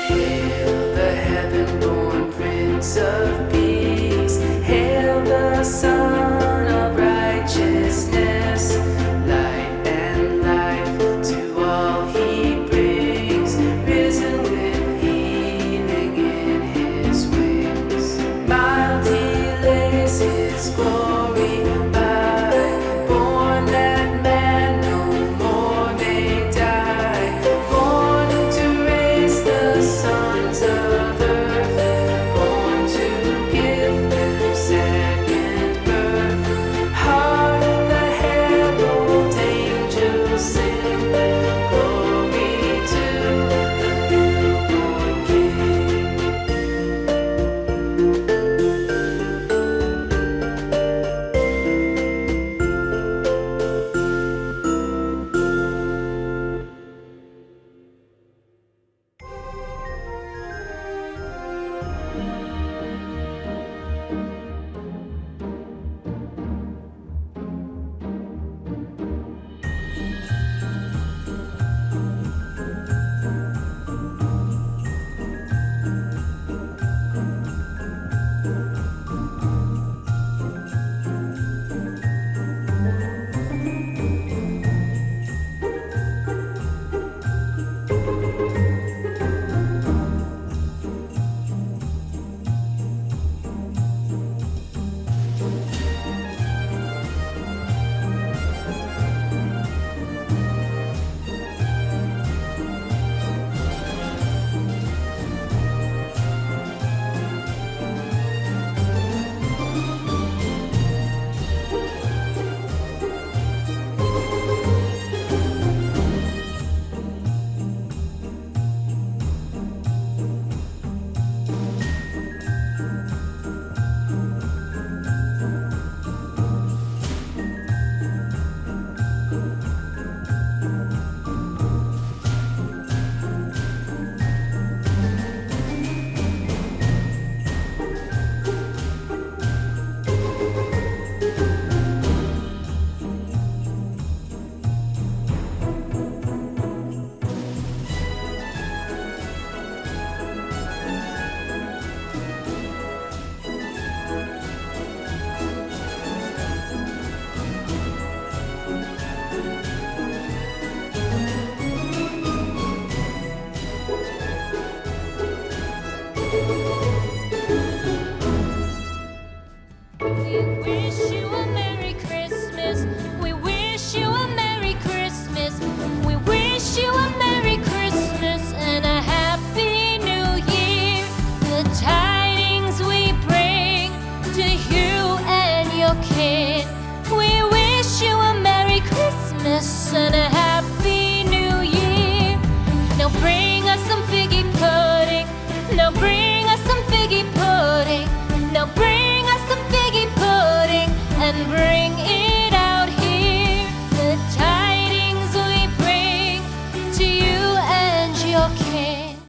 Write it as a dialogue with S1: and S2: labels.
S1: Hail the heaven-born Prince of Peace. Hail the Son of Righteousness. Light and life to all he brings. Risen with healing in his wings. Mild he lays his glory by. Born that man no more may die. Born to raise the sons of earth. Born to give them second birth. Hark the herald angels sing. Glory to the newborn King.
S2: We wish you a Merry Christmas. We wish you a Merry Christmas. We wish you a Merry Christmas and a Happy New Year. The tidings we bring to you and your kin. We wish you a Merry Christmas and a